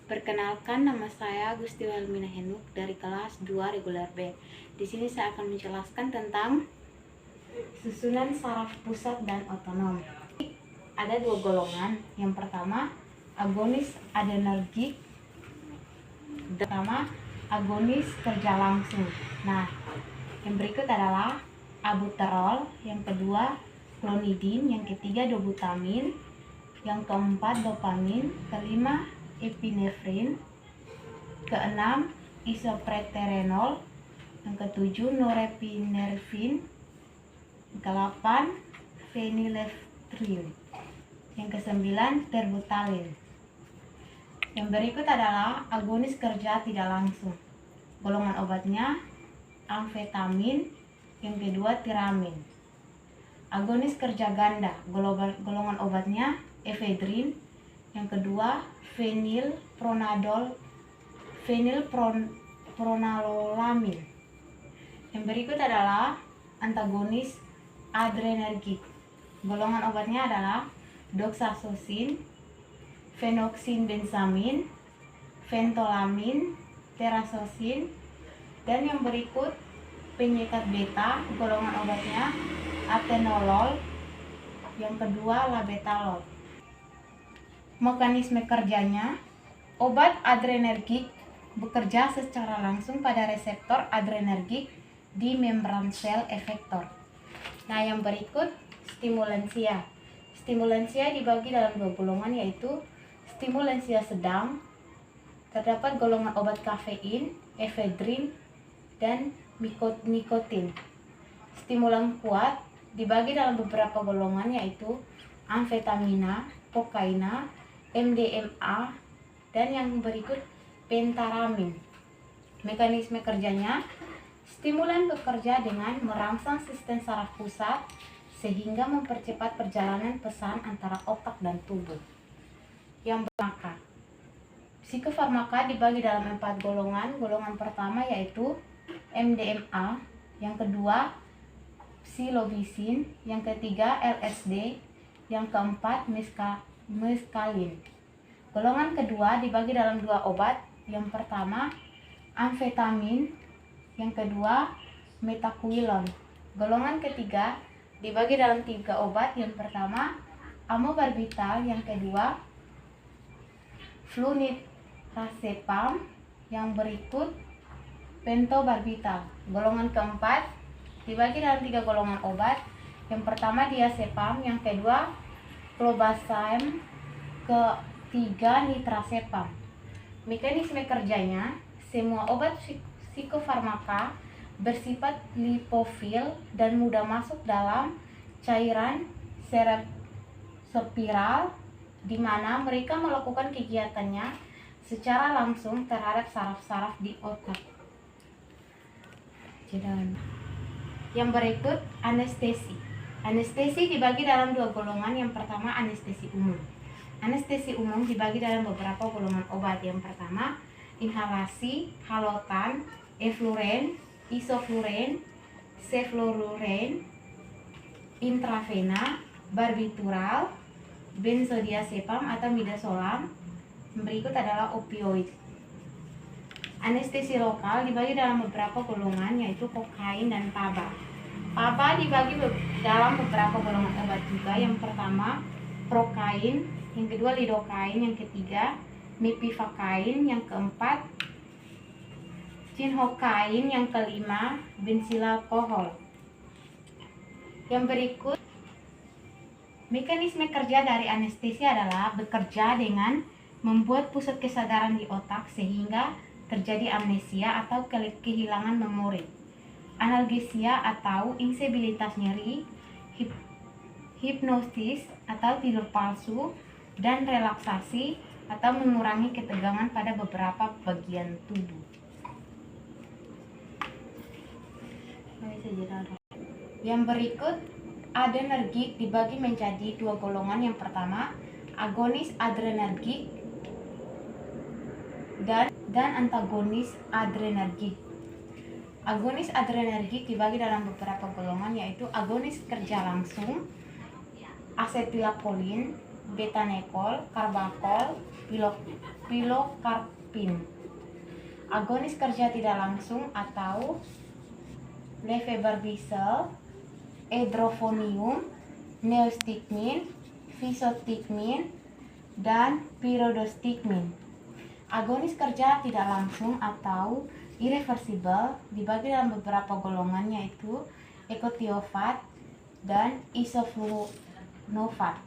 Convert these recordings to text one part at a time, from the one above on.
Perkenalkan, nama saya Gusti Walmina Henuk dari kelas 2 reguler B. Di sini saya akan menjelaskan tentang susunan saraf pusat dan otonom. Ada dua golongan. Yang pertama, agonis adrenergik. Pertama, agonis kerja langsung. Nah, yang berikut adalah albuterol, yang kedua klonidin, yang ketiga dobutamin, yang keempat dopamin, kelima epinefrin, keenam isopreterenol, yang ketujuh norepinervin, kedelapan phenylephrine, yang kesembilan terbutalin. Yang berikut adalah agonis kerja tidak langsung. Golongan obatnya amfetamin, yang kedua tiramin. Agonis kerja ganda, golongan obatnya efedrin, yang kedua fenilpronalolamin. Yang berikut adalah antagonis adrenergik. Golongan obatnya adalah doxazosin, fenoxinbenzamin, ventolamin, terazosin. Dan yang berikut penyekat beta, golongan obatnya atenolol, yang kedua labetalol. Mekanisme kerjanya, obat adrenergik bekerja secara langsung pada reseptor adrenergik di membran sel efektor. Nah, yang berikut stimulansia. Stimulansia dibagi dalam dua golongan, yaitu stimulansia sedang. Terdapat golongan obat kafein, efedrin, dan nikotin. Stimulan kuat dibagi dalam beberapa golongan, yaitu amfetamina, kokaina, MDMA, dan yang berikut pentaramin. Mekanisme kerjanya, stimulan bekerja dengan merangsang sistem saraf pusat sehingga mempercepat perjalanan pesan antara otak dan tubuh. Yang bermaka, psikofarmaka dibagi dalam 4 golongan. Golongan pertama yaitu MDMA, yang kedua psilocybin, yang ketiga LSD, yang keempat meskalin. Golongan kedua dibagi dalam 2 obat. Yang pertama amfetamin, yang kedua metaquilon. Golongan ketiga dibagi dalam 3 obat. Yang pertama amobarbital, yang kedua flunitrazepam, yang berikut pentobarbital. Golongan keempat dibagi dalam 3 golongan obat. Yang pertama diazepam, yang kedua clobazam, ketiga nitrazepam. Mekanisme kerjanya, semua obat psikofarmaka bersifat lipofil dan mudah masuk dalam cairan cerebrospinal, di mana mereka melakukan kegiatannya secara langsung terhadap saraf-saraf di otak. Yang berikut anestesi. Anestesi dibagi dalam 2 golongan. Yang pertama anestesi umum. Anestesi umum dibagi dalam beberapa golongan obat. Yang pertama inhalasi, halotan, efluren, isofluren, sevofluren, intravena, barbitural, benzodiazepam atau midazolam. Berikut adalah opioid. Anestesi lokal dibagi dalam beberapa golongan, yaitu kokain dan taba. Taba dibagi dalam beberapa golongan obat juga. Yang pertama prokain, yang kedua lidokain, yang ketiga mepivakain, yang keempat cinhokain, yang kelima bensilalkohol. Yang berikut mekanisme kerja dari anestesi adalah bekerja dengan membuat pusat kesadaran di otak sehingga terjadi amnesia atau kehilangan memori, analgesia atau instabilitas nyeri, hipnosis atau tidur palsu, dan relaksasi atau mengurangi ketegangan pada beberapa bagian tubuh. Yang berikut adrenergik dibagi menjadi 2 golongan. Yang pertama agonis adrenergik dan antagonis adrenergik. Agonis adrenergik dibagi dalam beberapa golongan, yaitu agonis kerja langsung, asetilkolin, betanekol, karbakol, pilokarpin. Agonis kerja tidak langsung atau levodopa, edrofonium, neostigmin, fisostigmin, dan pyridostigmin. Agonis kerja tidak langsung atau irreversibel dibagi dalam beberapa golongan, yaitu ekotiofat dan isoflavonopat.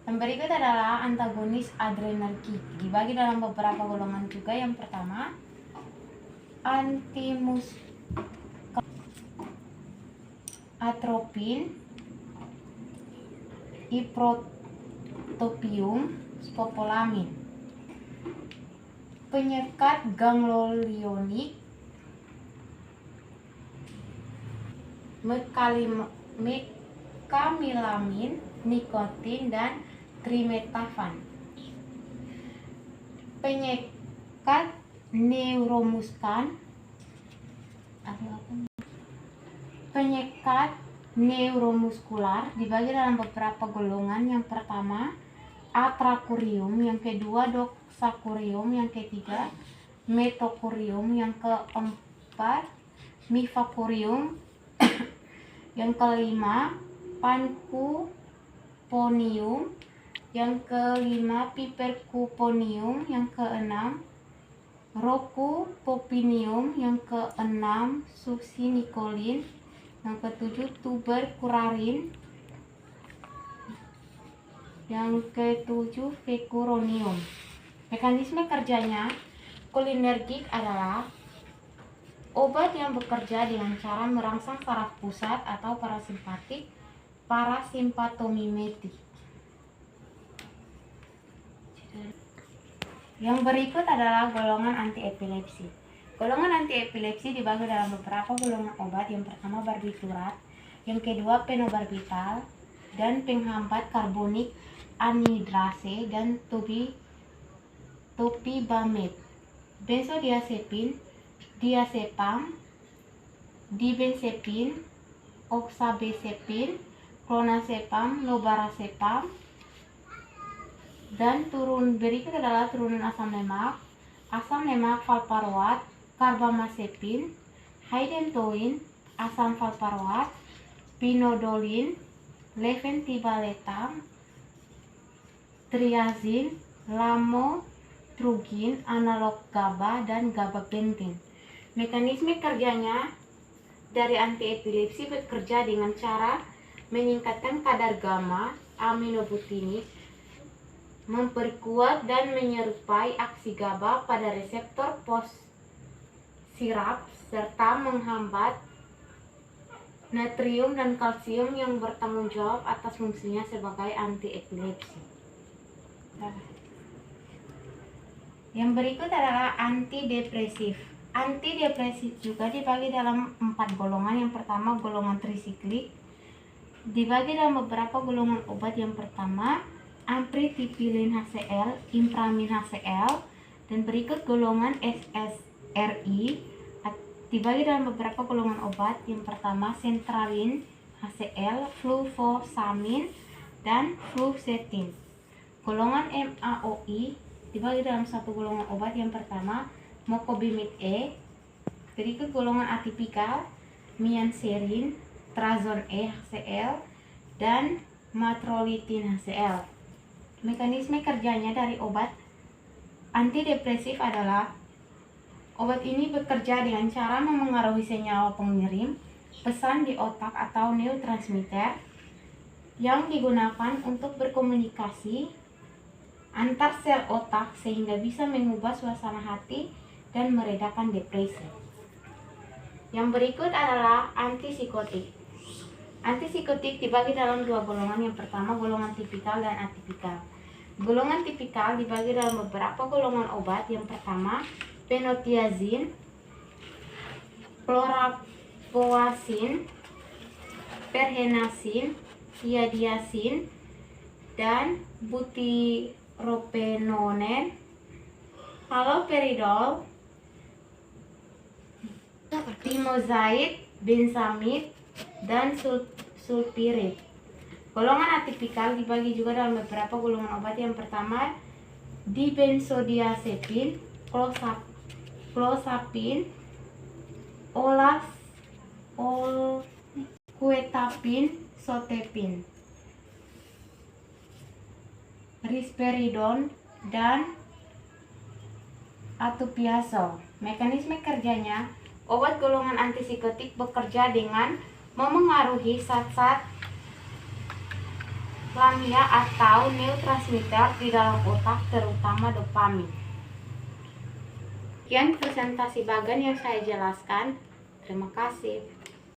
Yang berikut adalah antagonis adrenergik dibagi dalam beberapa golongan juga. Yang pertama, atropin, ipratropium, scopolamin. Penyekat ganglionik, mekamilamin, nikotin, dan trimetafan. Penyekat neuromuskular dibagi dalam beberapa golongan. Yang pertama, atracurium, yang kedua doxacurium, yang ketiga metocurium, yang keempat mifacurium, yang kelima pancuponium, yang kelima pipercuponium, yang keenam rocupopinium, yang keenam succinicolin, yang ketujuh tubercularin, yang ketujuh vecuronium. Mekanisme kerjanya, kolinergik adalah obat yang bekerja dengan cara merangsang saraf pusat atau parasimpatomimetik. Yang berikut adalah golongan antiepilepsi. Golongan antiepilepsi dibagi dalam beberapa golongan obat. Yang pertama barbiturat, yang kedua penobarbital, dan penghambat karbonik anhidrase, dan topibamate, benzodiazepin, diazepam, dibenzepin, oxabezepin, clonazepam, lorazepam. Dan berikut adalah turunan asam lemak valproat, carbamazepin, hydantoin, asam valproat, pinodolin, leventibaletam, triazin, lamotrigin, analog GABA, dan gabapentin. Mekanisme kerjanya dari antiepilepsi bekerja dengan cara meningkatkan kadar gamma aminobutyric, memperkuat dan menyerupai aksi GABA pada reseptor postsiraps, serta menghambat natrium dan kalsium yang bertanggung jawab atas fungsinya sebagai antiepilepsi. Yang berikut adalah antidepresif. Antidepresif juga dibagi dalam 4 golongan. Yang pertama golongan trisiklik, dibagi dalam beberapa golongan obat. Yang pertama amtritiptilin HCl, impramin HCl, dan berikut golongan SSRI dibagi dalam beberapa golongan obat. Yang pertama sentralin HCl, fluvoxamine, dan fluoxetine. Golongan MAOI dibagi dalam satu golongan obat. Yang pertama mocobimid E, berikut golongan atipikal mianserin, trazon E HCl, dan matrolitin HCl. Mekanisme kerjanya dari obat antidepresif adalah obat ini bekerja dengan cara memengaruhi senyawa pengirim pesan di otak atau neurotransmitter yang digunakan untuk berkomunikasi antar sel otak sehingga bisa mengubah suasana hati dan meredakan depresi. Yang berikut adalah antipsikotik. Antipsikotik dibagi dalam 2 golongan. Yang pertama golongan tipikal dan atipikal. Golongan tipikal dibagi dalam beberapa golongan obat. Yang pertama penotiazin, chloraphoasin, perhenasin, iadiasin, dan butyrophenone, haloperidol, timozaid, benzamid, dan sulpirit. Golongan atipikal dibagi juga dalam beberapa golongan obat. Yang pertama dibenzodiazepin, clozapine, quetiapine, zotapine, risperidone, dan atopiazole. Mekanisme kerjanya, obat golongan antipsikotik bekerja dengan memengaruhi zat-zat lamia atau neurotransmitter di dalam otak, terutama dopamin. Sekian presentasi bagan yang saya jelaskan. Terima kasih.